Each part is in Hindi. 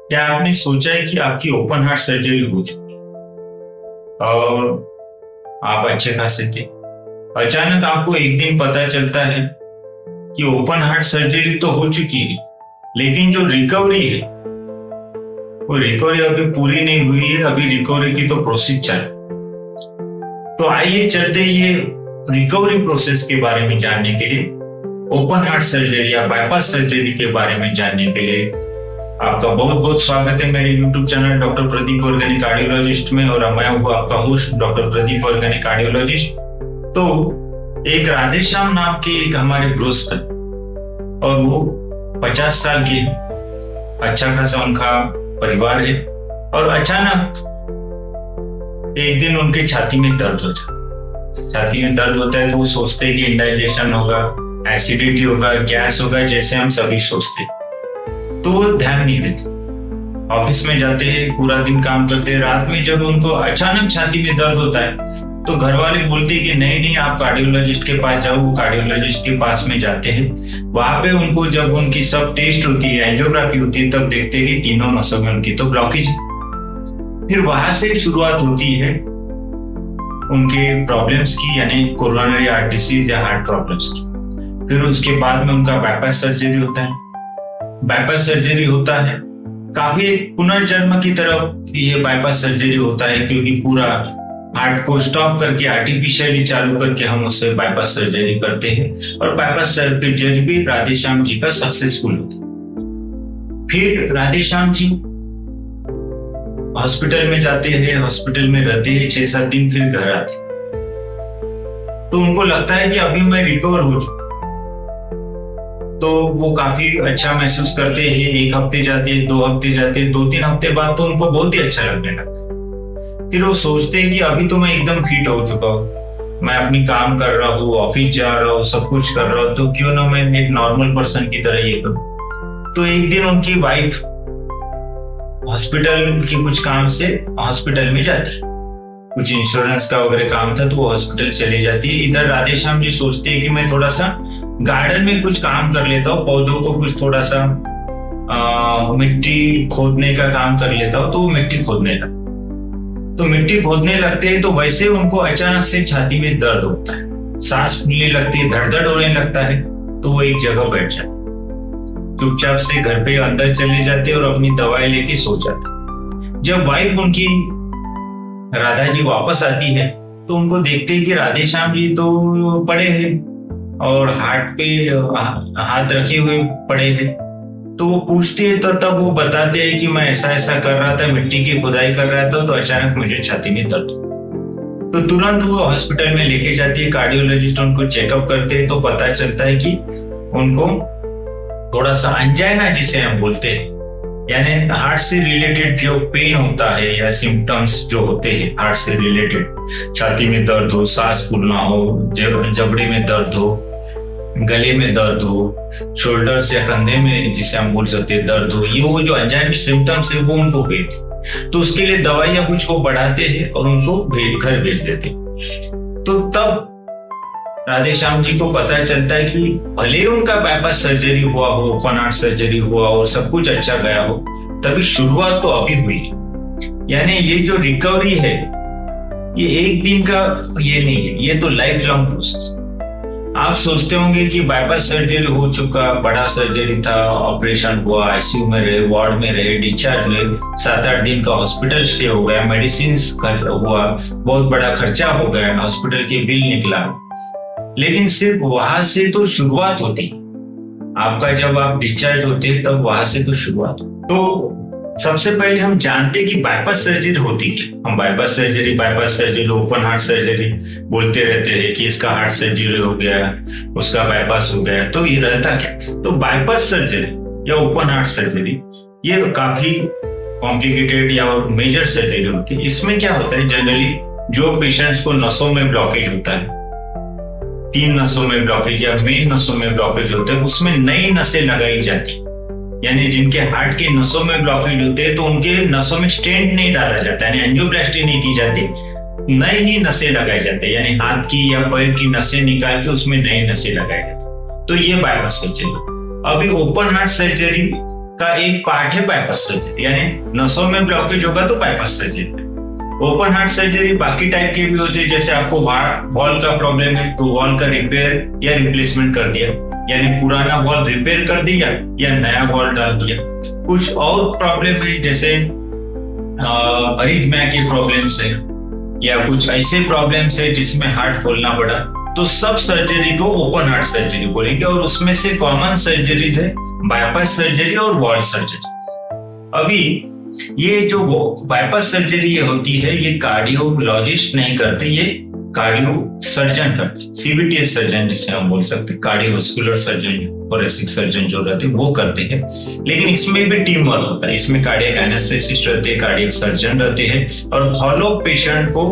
क्या आपने सोचा है कि आपकी ओपन हार्ट सर्जरी हो चुकी और आप अच्छे खासे थे, अचानक आपको एक दिन पता चलता है कि ओपन हार्ट सर्जरी तो हो चुकी है, लेकिन जो रिकवरी है वो रिकवरी अभी पूरी नहीं हुई है, अभी रिकवरी की तो प्रोसेस चल। तो आइए चलते ये रिकवरी प्रोसेस के बारे में जानने के लिए, ओपन हार्ट सर्जरी या बाईपास सर्जरी के बारे में जानने के लिए आपका बहुत बहुत स्वागत है मेरे YouTube channel doctor Pradeep Vargani cardiologist में। और मैं हूँ आपका host doctor Pradeep Vargani cardiologist. तो एक राधेश्याम नाम के एक हमारे दोस्त है और वो 50 साल के, अच्छा खासा उनका परिवार है, और अचानक एक दिन उनके छाती में दर्द हो जाता है। छाती में दर्द होता है तो वो सोचते हैं कि इंडाइजेशन होगा, एसिडिटी होगा, गैस होगा, जैसे हम सभी सोचते हैं। तो वो ध्यान नहीं देते, ऑफिस में जाते हैं, पूरा दिन काम करते हैं। रात में जब उनको अचानक छाती में दर्द होता है तो घर वाले बोलते हैं कि नहीं आप कार्डियोलॉजिस्ट के पास जाओ। वो कार्डियोलॉजिस्ट के पास में जाते हैं। वहां पे उनको जब उनकी सब टेस्ट होती है, एंजियोग्राफी होती है, तब देखते हैं कि तीनों नसों में उनकी तो ब्लॉकेज है। फिर वहां से शुरुआत होती है उनके प्रॉब्लम्स की, यानी कोरोनरी हार्ट डिसीज या हार्ट प्रॉब्लम्स की। फिर उसके बाद में उनका बाईपास सर्जरी होता है। बाईपास सर्जरी होता है, काफी पुनर्जन्म की तरफ ये बाईपास सर्जरी होता है, क्योंकि पूरा हार्ट को स्टॉप करके आर्टिफिशियली चालू करके हम उससे बाईपास सर्जरी करते हैं। और बाईपास सर्जरी भी राधेश्याम जी का सक्सेसफुल होता है। फिर राधेश्याम जी हॉस्पिटल में जाते हैं, हॉस्पिटल में रहते हैं 6-7 दिन, फिर घर आते हैं। तो उनको लगता है कि अभी मैं रिकवर हो चुका। तो वो काफी अच्छा महसूस करते हैं। 1 हफ्ते जाते हैं, 2 हफ्ते जाते हैं, 2-3 हफ्ते बाद तो उनको बहुत ही अच्छा लगने लगता है। फिर वो सोचते हैं कि अभी तो मैं एकदम फिट हो चुका हूँ, मैं अपनी काम कर रहा हूँ, ऑफिस जा रहा हूँ, सब कुछ कर रहा हूँ, तो क्यों ना मैं एक नॉर्मल पर्सन की तरह ये करूँ। तो एक दिन उनकी वाइफ हॉस्पिटल के कुछ काम से हॉस्पिटल में जाती है, कुछ इंश्योरेंस का वगैरह काम था, तो वो हॉस्पिटल चली जाती है। इधर राधेश्याम जी सोचते हैं कि मैं थोड़ा सा गार्डन में कुछ काम कर लेता हूँ, पौधों को कुछ थोड़ा सा मिट्टी खोदने का काम कर लेता हूँ। तो वो मिट्टी खोदने लगता, तो मिट्टी खोदने लगते हैं तो वैसे उनको अचानक से छाती में दर्द होता है, सांस फूलने लगती है, धड़धड़ होने लगता है। तो वो एक जगह बैठ जाते, चुपचाप से घर पे अंदर चले जाते और अपनी दवाई लेके सो जाते। जब वाइफ उनकी राधा जी वापस आती है तो उनको देखते हैं कि राधेश्याम जी तो पड़े हैं और हार्ट पे हाथ रखे हुए पड़े हैं। तो वो पूछते हैं तो तब वो बताते हैं कि मैं ऐसा ऐसा कर रहा था, मिट्टी की खुदाई कर रहा था, तो अचानक मुझे छाती में दर्द हुआ। तो तुरंत वो हॉस्पिटल में लेके जाती है, कार्डियोलॉजिस्ट उनको चेकअप करते हैं। तो पता चलता है कि उनको थोड़ा सा अंजाइना जिसे हम बोलते हैं, यानी हार्ट से रिलेटेड जो पेन होता है या सिम्टम्स जो होते हैं हार्ट से रिलेटेड, छाती में दर्द हो, सांस फूलना हो, जबड़े में दर्द हो, गले में दर्द हो, शोल्डर्स या कंधे में जिसे हम बोल सकते हैं दर्द हो, ये वो जो अंजाइना सिम्टम्स है वो उनको हुए। तो उसके लिए दवाइयां कुछ वो बढ़ाते हैं और उनको घर भेज देते। तो तब राधेश्याम जी को पता चलता है कि भले उनका बाईपास सर्जरी हुआ हो, ओपन हार्ट सर्जरी हुआ और सब कुछ अच्छा गया हो, तभी शुरुआत तो अभी हुई है। यानी ये जो रिकवरी है ये एक दिन का ये नहीं है, ये तो लाइफ लॉन्ग प्रोसेस। आप सोचते होंगे कि बाईपास सर्जरी हो चुका, बड़ा सर्जरी था, ऑपरेशन हुआ, आईसीयू में रहे, वार्ड में रहे, डिस्चार्ज हुए, 7-8 दिन का हॉस्पिटल स्टे हो गया, मेडिसिन हुआ, बहुत बड़ा खर्चा हो गया, हॉस्पिटल के बिल निकला। लेकिन सिर्फ वहां से तो शुरुआत होती, आपका जब आप डिस्चार्ज होते हैं तब वहां से तो शुरुआत होती। तो सबसे पहले हम जानते हैं कि बाईपास सर्जरी होती क्या। हम bypass surgery, open heart surgery बोलते रहते हैं कि इसका हार्ट सर्जरी हो गया, उसका बाईपास हो गया। तो ये रहता क्या? तो बाईपास सर्जरी या ओपन हार्ट सर्जरी ये काफी कॉम्प्लिकेटेड या मेजर सर्जरी होती है। इसमें क्या होता है, जनरली जो पेशेंट्स को नसों में ब्लॉकेज होता है, 3 नसों में ब्लॉकेज या मेन नसों में ब्लॉकेज होते हैं, उसमें नई नसें लगाई जाती। यानी जिनके हार्ट के नसों में ब्लॉकेज होते हैं तो उनके नसों में स्टेंट नहीं डाला जाता, यानी एंजियोप्लास्टी नहीं की जाती, नई ही नसें लगाई जाती है। यानी हाथ की या पैर की नसें निकाल के उसमें नई नसें लगाई जाती। तो ये बाईपास सर्जरी। अभी ओपन हार्ट सर्जरी का एक पार्ट है बाईपास सर्जरी, यानी नसों में ब्लॉकेज होगा तो bypass surgery. Open heart surgery बाकी टाइप की भी होती है, जैसे आपको वॉल का प्रॉब्लम है तो वॉल का रिपेयर या रिप्लेसमेंट कर दिया, यानी पुराना वॉल रिपेयर कर दिया या नया वॉल डाल दिया। कुछ और प्रॉब्लम है जैसे अरिथमिया की प्रॉब्लम्स है या कुछ ऐसे प्रॉब्लम्स है जिसमें हार्ट खोलना पड़ा, तो सब सर्जरी को ओपन हार्ट सर्जरी बोलेंगे। और उसमें से कॉमन सर्जरीज है बाईपास सर्जरी और वॉल सर्जरी। अभी ये जो बाईपास सर्जरी ये होती है, ये कार्डियोलॉजिस्ट नहीं करते, ये कार्डियो सर्जन करते, सीबीटीएस सर्जन जिसे हम बोल सकते हैं, कार्डियोवास्कुलर सर्जन, फोरेंसिक सर्जन जो रहते हैं वो करते हैं। लेकिन इसमें भी टीम वर्क होता है, इसमें कार्डियक एनेस्थेसिस्ट रहते हैं, कार्डियक सर्जन रहते हैं और फॉलो पेशेंट को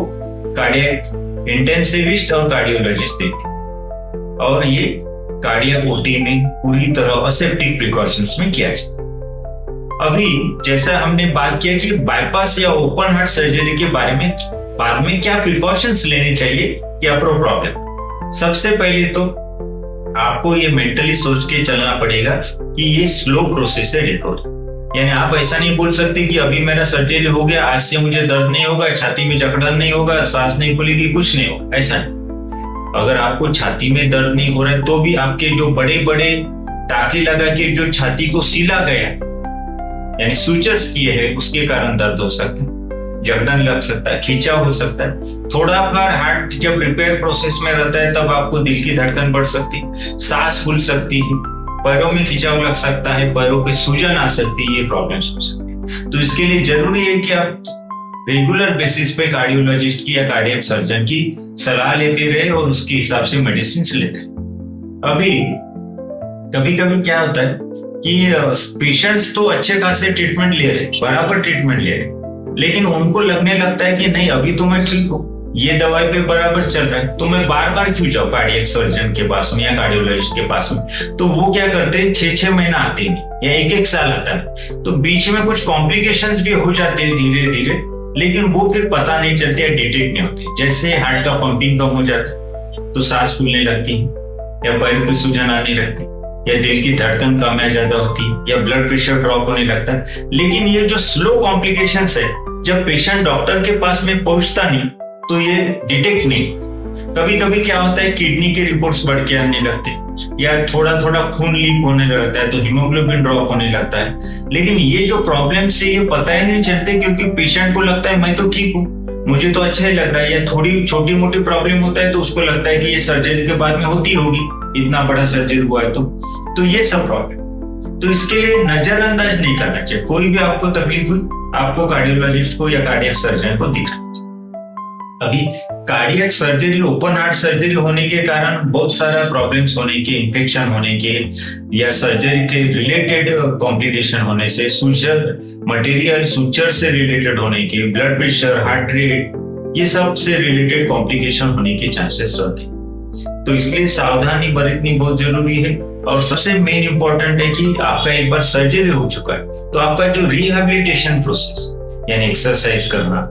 कार्डियक इंटेंसिविस्ट और कार्डियोलॉजिस्ट देते हैं। और ये कार्डियक ओटी में पूरी तरह असेप्टिक प्रिकॉशंस में किया जाता है। अभी जैसा हमने बात किया कि बाईपास या ओपन हार्ट सर्जरी के बारे में बाद में क्या प्रिकॉशंस लेने चाहिए, क्या प्रॉब्लम। सबसे पहले तो आपको ये मेंटली सोच के चलना पड़ेगा कि ये स्लो प्रोसेस है रिकवरी, यानी आप ऐसा नहीं बोल सकते कि अभी मेरा सर्जरी हो गया, आज से मुझे दर्द नहीं होगा, छाती में जकड़न नहीं होगा, सांस नहीं खुलेगी, कुछ नहीं होगा, ऐसा नहीं। अगर आपको छाती में दर्द नहीं हो रहा है तो भी आपके जो बड़े बड़े टाके लगा के जो छाती को सिला गया यानी सूचर्स किए हैं उसके कारण दर्द हो सकता है, जकड़न लग सकता है, खिंचाव हो सकता है। थोड़ा बार हार्ट जब रिपेयर प्रोसेस में रहता है तब आपको दिल की धड़कन बढ़ सकती है, सांस फूल सकती है, पैरों में खिंचाव लग सकता है, पैरों पे सूजन आ सकती है, ये प्रॉब्लम्स हो सकती है। तो इसके लिए जरूरी है कि आप रेगुलर बेसिस पे कार्डियोलॉजिस्ट की या कार्डियक सर्जन की सलाह लेते रहे और उसके हिसाब से मेडिसिन लेते रहे। अभी कभी कभी क्या होता है कि पेशेंट्स तो अच्छे खासे ट्रीटमेंट ले रहे, बराबर ट्रीटमेंट ले रहे, लेकिन उनको लगने लगता है कि नहीं अभी तो मैं ठीक हूँ, ये दवाई पे बराबर चल रहा है, तो मैं बार बार क्यों जाऊँ कार्डियक सर्जन के पास में या कार्डियोलॉजिस्ट के पास में। तो वो क्या करते हैं, 6-6 महीना आते नहीं या 1-1 साल आता नहीं, तो बीच में कुछ कॉम्प्लिकेशंस भी हो जाते हैं धीरे धीरे, लेकिन वो फिर पता नहीं चलते या डिटेक्ट नहीं होते। जैसे हार्ट का पंपिंग कम हो जाता है तो सांस फूलने लगती या पैर पे सूजन आने लगती या दिल की धड़कन कम या ज्यादा होती या ब्लड प्रेशर ड्रॉप होने लगता है। लेकिन ये जो स्लो कॉम्प्लिकेशंस है, जब पेशेंट डॉक्टर के पास में पहुंचता नहीं तो ये डिटेक्ट नहीं। कभी कभी क्या होता है, किडनी के रिपोर्ट्स बढ़ के आने लगते या थोड़ा थोड़ा खून लीक होने लगता है तो हीमोग्लोबिन ड्रॉप होने लगता है। लेकिन ये जो प्रॉब्लम से ये पता ही नहीं चलते, क्योंकि पेशेंट को लगता है मैं तो ठीक हूँ, मुझे तो अच्छा ही लग रहा है, या थोड़ी छोटी मोटी प्रॉब्लम होता है तो उसको लगता है कि ये सर्जरी के बाद में होती होगी, इतना बड़ा सर्जरी हुआ है तो ये सब प्रॉब्लम। तो इसके लिए नजरअंदाज नहीं करना चाहिए। कोई भी आपको तकलीफ हुई आपको कार्डियोलॉजिस्ट को या कार्डियक सर्जन को दिखाना चाहिए। अभी cardiac surgery, open heart surgery होने के कारण बहुत सारा प्रॉब्लम्स होने के, इन्फेक्शन होने के या सर्जरी के रिलेटेड कॉम्प्लिकेशन होने से, सूचर मटेरियल सूचर से रिलेटेड होने के, ब्लड प्रेशर, हार्ट रेट, ये सब से रिलेटेड कॉम्प्लिकेशन होने के चांसेस रहते हैं। तो इसलिए सावधानी बरतनी बहुत जरूरी है। और सबसे मेन इंपॉर्टेंट है कि आपका एक बार सर्जरी हो चुका है तो आपका जो रिहैबिलिटेशन प्रोसेस, यानी एक्सरसाइज करना,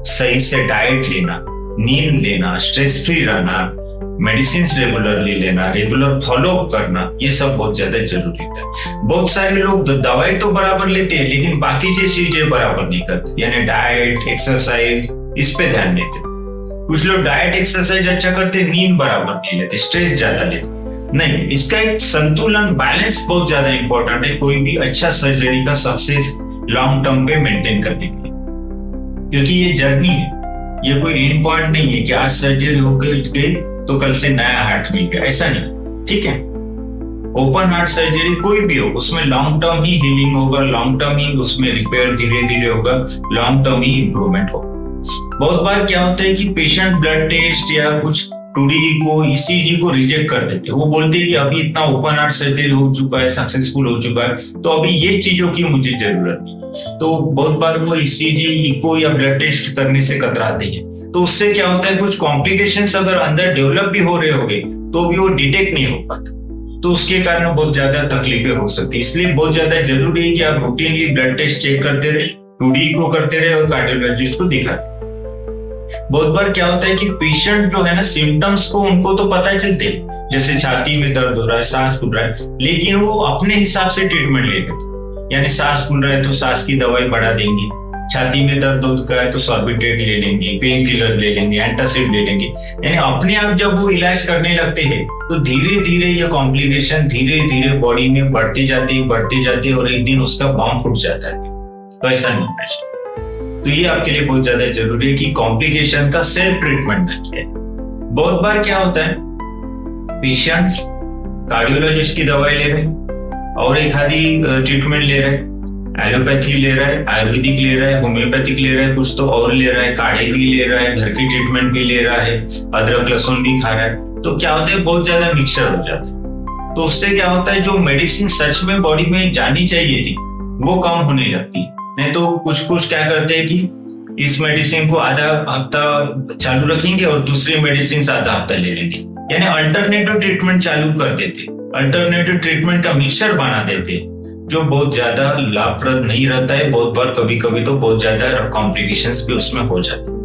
सही से डाइट लेना, नींद लेना, स्ट्रेस फ्री रहना, मेडिसिन रेगुलरली लेना, रेगुलर फॉलो अप करना, ये सब बहुत ज्यादा जरूरी है। बहुत सारे लोग दवाई तो बराबर लेते हैं लेकिन बाकी चीजें बराबर नहीं करते, यानी डाइट, एक्सरसाइज, इस पे ध्यान देते। कुछ लोग डाइट एक्सरसाइज अच्छा करते, नींद बराबर नहीं लेते, स्ट्रेस ज्यादा लेते। नहीं, इसका एक संतुलन, बैलेंस बहुत ज्यादा इंपॉर्टेंट है कोई भी अच्छा सर्जरी का सक्सेस लॉन्ग टर्म पे मेंटेन करने के लिए, क्योंकि ये जर्नी है, ये कोई एंड पॉइंट नहीं है कि आज सर्जरी हो गई तो कल से नया हार्ट मिल गया, ऐसा नहीं। ठीक है, ओपन हार्ट सर्जरी कोई भी हो उसमें लॉन्ग टर्म ही हीलिंग होगा, लॉन्ग टर्म ही उसमें रिपेयर धीरे धीरे होगा, लॉन्ग टर्म ही इंप्रूवमेंट होगा। बहुत बार क्या होता है कि पेशेंट ब्लड टेस्ट या कुछ 2D को, ECG को रिजेक्ट कर देते हैं। वो बोलते हैं कि अभी इतना ओपन हार्ट सर्जरी हो चुका है, सक्सेसफुल हो चुका है, तो अभी ये चीजों की मुझे जरूरत नहीं। तो बहुत बार वो ECG, इको या ब्लड टेस्ट करने से कतराते हैं। तो उससे क्या होता है, कुछ कॉम्प्लिकेशंस अगर अंदर डेवलप भी हो रहे होंगे तो भी वो डिटेक्ट नहीं हो पाता, तो उसके कारण बहुत ज्यादा तकलीफें हो सकती है। इसलिए बहुत ज्यादा जरूरी है कि आप रूटीनली ब्लड टेस्ट चेक करते रहे, 2D को करते रहे और कार्डियोलॉजिस्ट को दिखाते। बहुत बार क्या होता है कि पेशेंट जो है ना, सिम्टम्स को उनको तो पता चलते, जैसे छाती में दर्द हो रहा है, सांस फूल रहा है, लेकिन वो अपने हिसाब से ट्रीटमेंट लेते, यानी सांस फूल रहा है तो सांस की दवाई बढ़ा देंगे, छाती में दर्द होता है तो सॉर्बिटेट ले लेंगे, पेन किलर ले लेंगे, एंटासिड ले लेंगे। यानी अपने आप जब वो इलाज करने लगते हैं तो धीरे धीरे ये कॉम्प्लिकेशन धीरे धीरे बॉडी में बढ़ते जाते और एक दिन उसका बम फूट जाता है। तो ऐसा नहीं होना चाहिए। तो ये आपके लिए बहुत ज्यादा जरूरी है कि कॉम्प्लिकेशन का सेल्फ ट्रीटमेंट रखिए। बहुत बार क्या होता है, पेशेंट्स कार्डियोलॉजिस्ट की दवाई ले रहे हैं और एक आधी ट्रीटमेंट ले रहे हैं, एलोपैथी ले रहा है, आयुर्वेदिक ले रहा है, होम्योपैथिक ले रहा है, कुछ तो और ले रहा है, काढ़े भी ले रहा है, घर की ट्रीटमेंट भी ले रहा है, अदरक लहसुन भी खा रहा है। तो क्या होता है, बहुत ज्यादा मिक्सचर हो जाता है। तो उससे क्या होता है, जो मेडिसिन सच में बॉडी में जानी चाहिए थी वो कम होने लगती है। नहीं तो कुछ क्या करते हैं कि इस मेडिसिन को आधा हफ्ता चालू रखेंगे और दूसरी मेडिसिन आधा हफ्ता ले लेंगे, यानी अल्टरनेटिव ट्रीटमेंट चालू कर देते, अल्टरनेटिव ट्रीटमेंट का मिक्सचर बना देते, जो बहुत ज्यादा लाभप्रद नहीं रहता है। बहुत बार कभी कभी तो बहुत ज्यादा कॉम्प्लिकेशंस भी उसमें हो जाते हैं।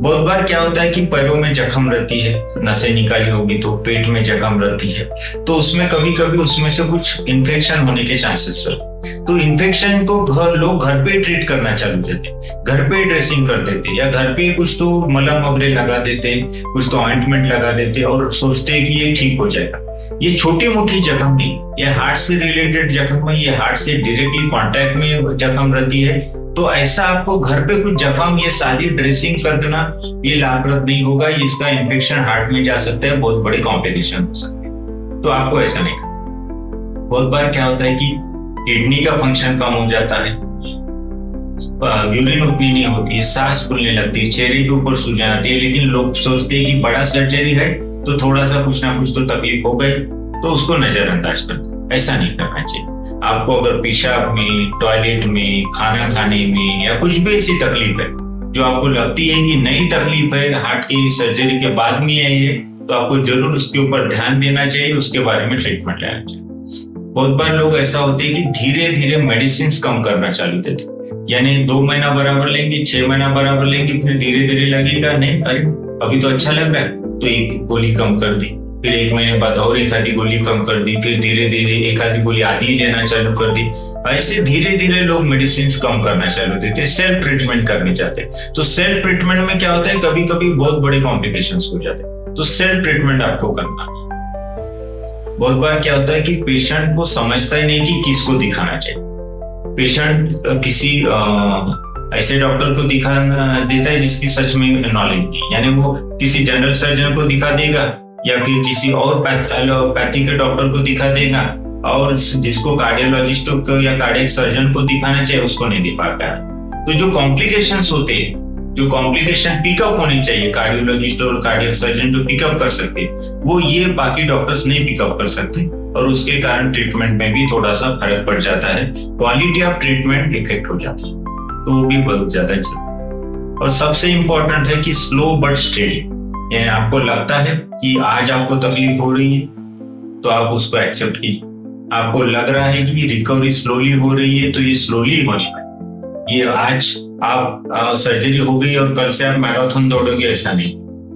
बहुत बार क्या होता है कि पैरों में जख्म रहती है, नसें निकाली होगी तो पेट में जख्म रहती है, तो उसमें कभी कभी उसमें से कुछ इन्फेक्शन होने के चांसेस रहते हैं। तो इन्फेक्शन को लोग घर पे ट्रीट करना चालू देते, घर पे ड्रेसिंग कर देते, या घर पे कुछ तो मलहम वगैरह लगा देते, कुछ तो ऑइंटमेंट लगा देते और सोचते हैं कि ये ठीक हो जाएगा। ये छोटी मोटी जख्म नहीं, ये हार्ट से रिलेटेड जख्म है, ये हार्ट से डायरेक्टली कांटेक्ट में जख्म रहती है। तो ऐसा आपको घर पे कुछ जख्म ये सारी ड्रेसिंग कर देना ये लाभप्रद नहीं होगा, इसका इन्फेक्शन हार्ट में जा सकता है, बहुत बड़ी कॉम्प्लिकेशन हो सकती है। तो आपको ऐसा नहीं करना। बहुत बार क्या होता है कि किडनी का फंक्शन कम हो जाता है, यूरिन उतनी नहीं होती है, सांस फूलने लगती है, चेहरे के ऊपर सूजन आती है, लेकिन लोग सोचते हैं कि बड़ा सर्जरी है तो थोड़ा सा कुछ ना कुछ तो तकलीफ हो गई तो उसको नजरअंदाज कर दो। ऐसा नहीं करना चाहिए। आपको अगर पेशाब में, टॉयलेट में, खाना खाने में या कुछ भी ऐसी तकलीफ है जो आपको लगती है कि नई तकलीफ है, हार्ट की सर्जरी के बाद में है ये, तो आपको जरूर उसके ऊपर ध्यान देना चाहिए, उसके बारे में ट्रीटमेंट लेना चाहिए। बहुत बार लोग ऐसा होते हैं कि धीरे धीरे मेडिसिन कम करना चालू देते, यानी 2 महीना बराबर लेंगे, 6 महीना बराबर लेंगे, फिर धीरे धीरे लगेगा नहीं अरे अभी तो अच्छा लग रहा है तो एक गोली कम कर दी, फिर 1 महीने बाद और एक आधी गोली कम कर दी, फिर धीरे धीरे एक आधी गोली आधी लेना चालू कर दी। ऐसे धीरे धीरे लोग मेडिसिन कम करना चालू देते, सेल्फ ट्रीटमेंट करने जाते। तो सेल्फ ट्रीटमेंट में क्या होता है, कभी कभी बहुत बड़े कॉम्प्लिकेशंस हो जाते हैं। तो सेल्फ ट्रीटमेंट आपको करना है। बहुत बार क्या होता है कि पेशेंट को समझता ही नहीं कि किसको दिखाना चाहिए। पेशेंट किसी ऐसे डॉक्टर को दिखा देता है जिसकी सच में नॉलेज नहीं, यानी वो किसी जनरल सर्जन को दिखा देगा या फिर किसी और एलोपैथी के डॉक्टर को दिखा देगा, और जिसको कार्डियोलॉजिस्ट को या कार्डियक सर्जन को दिखाना चाहिए उसको नहीं दिखा पाता। तो जो कॉम्प्लिकेशंस होते हैं, जो कॉम्प्लिकेशन पिकअप होने चाहिए, कार्डियोलॉजिस्ट और कार्डियक सर्जन जो पिकअप कर सकते, वो ये बाकी डॉक्टर्स नहीं पिकअप कर सकते, और उसके कारण ट्रीटमेंट में भी थोड़ा सा फर्क पड़ जाता है, क्वालिटी ऑफ ट्रीटमेंट इफेक्ट हो जाती है। तो वो भी बहुत ज्यादा जरूरी। और सबसे इंपॉर्टेंट है कि स्लो बट स्टेडी, यानी आपको लगता है कि आज आपको तकलीफ हो रही है तो आप उसको एक्सेप्ट कीजिए। आपको लग रहा है कि रिकवरी स्लोली हो रही है तो ये स्लोली होनी है। ये आज आप सर्जरी हो गई और कल से आप मैराथन दौड़ोगे ऐसा नहीं,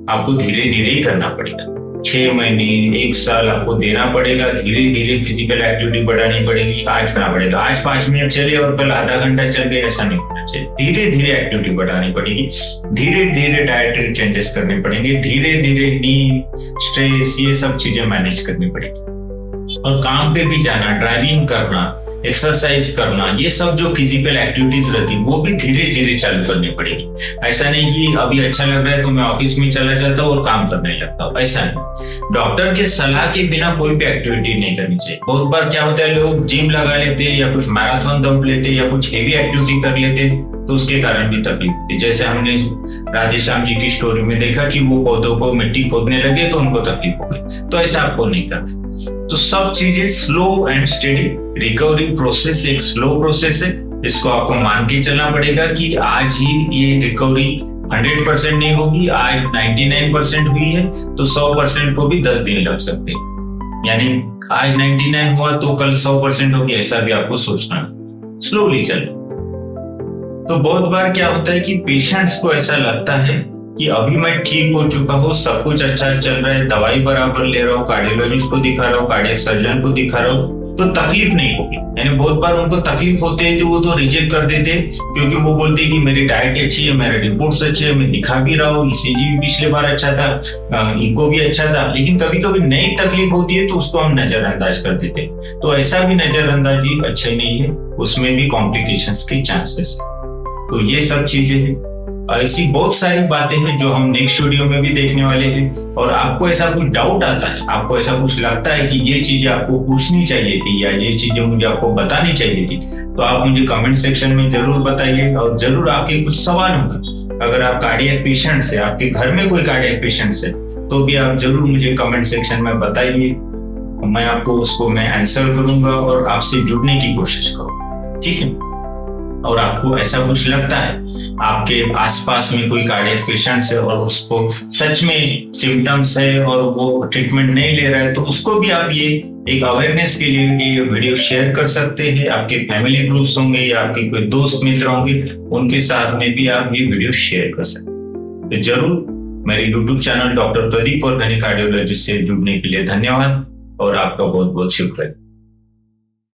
आपको धीरे धीरे ही करना पड़ेगा। 6 महीने 1 साल आपको देना पड़ेगा, धीरे धीरे फिजिकल एक्टिविटी बढ़ानी पड़ेगी। आज करना पड़ेगा, आज 5 मिनट चले और कल आधा घंटा चल गए ऐसा नहीं होना चाहिए। धीरे धीरे एक्टिविटी बढ़ानी पड़ेगी, धीरे धीरे डाइटरी चेंजेस करने पड़ेंगे, धीरे धीरे नींद, स्ट्रेस, ये सब चीजें मैनेज करनी पड़ेगी। और काम पे भी जाना, ड्राइविंग करना, एक्सरसाइज करना, ये सब जो फिजिकल एक्टिविटीज रहती वो भी धीरे धीरे चालू करनी पड़ेगी। ऐसा नहीं कि अभी अच्छा लग रहा है तो मैं ऑफिस में चला जाता हूँ और काम करने लगता हूँ, ऐसा नहीं। डॉक्टर के सलाह के बिना कोई भी एक्टिविटी नहीं करनी चाहिए। बहुत बार क्या होता है, लोग जिम लगा लेते हैं या कुछ मैराथन दौड़ लेते या कुछ हेवी एक्टिविटी कर लेते तो उसके कारण भी तकलीफ होती। जैसे हमने राधेश्याम जी की स्टोरी में देखा कि वो पौधों को मिट्टी खोदने लगे तो उनको तकलीफ हो गई, तो ऐसा आपको नहीं करना। तो सब चीजें slow and steady, recovery process एक स्लो प्रोसेस है, इसको आपको मान के चलना पड़ेगा कि आज ही ये रिकवरी 100% नहीं होगी, आज 99% हुई है तो 100% को भी 10 दिन लग सकते हैं। यानी आज 99 हुआ तो कल 100% होगी, ऐसा भी आपको सोचना है। स्लोली चलो। तो बहुत बार क्या होता है कि पेशेंट्स को ऐसा लगता है कि अभी मैं ठीक हो चुका हूँ, सब कुछ अच्छा चल रहा है, दवाई बराबर ले रहा हूँ, कार्डियोलॉजिस्ट को दिखा रहा हूँ, कार्डियक सर्जन को दिखा रहा हूँ, तो तकलीफ नहीं होगी। यानी बहुत बार उनको तकलीफ होते है जो वो तो रिजेक्ट कर देते हैं, क्योंकि वो बोलते हैं कि मेरी डाइट अच्छी है, मेरे रिपोर्ट्स अच्छे है, मैं दिखा भी रहा हूँ, ईसीजी भी पिछले बार अच्छा था, इको भी अच्छा था, लेकिन कभी कभी नई तकलीफ होती है तो उसको हम नजरअंदाज कर देते हैं। तो ऐसा भी नजरअंदाजी अच्छे नहीं है, उसमें भी कॉम्प्लिकेशंस के चांसेस है। तो ये सब चीजें हैं, ऐसी बहुत सारी बातें हैं जो हम नेक्स्ट वीडियो में भी देखने वाले हैं। और आपको ऐसा कुछ डाउट आता है, आपको ऐसा कुछ लगता है कि ये चीजें आपको पूछनी चाहिए थी या ये चीजें मुझे आपको बतानी चाहिए थी, तो आप मुझे कमेंट सेक्शन में जरूर बताइए। और जरूर आपके कुछ सवाल होंगे, अगर आप कार्डियक पेशेंट्स है, आपके घर में कोई कार्डियक पेशेंट्स है, तो भी आप जरूर मुझे कमेंट सेक्शन में बताइए, मैं आपको उसको मैं आंसर करूंगा और आपसे जुड़ने की कोशिश करूंगा, ठीक है। और आपको ऐसा कुछ लगता है आपके आसपास में कोई कार्डियक पेशेंट्स है और उसको सच में सिम्टम्स है और वो ट्रीटमेंट नहीं ले रहा है, तो उसको भी आप ये एक अवेयरनेस के लिए ये वीडियो शेयर कर सकते हैं। आपके फैमिली ग्रुप्स होंगे या आपके कोई दोस्त मित्र होंगे, उनके साथ में भी आप ये वीडियो शेयर कर सकते हैं। तो जरूर मेरे यूट्यूब चैनल डॉक्टर प्रदीप और कार्डियोलॉजिस्ट से जुड़ने के लिए धन्यवाद और आपका बहुत बहुत शुक्रिया।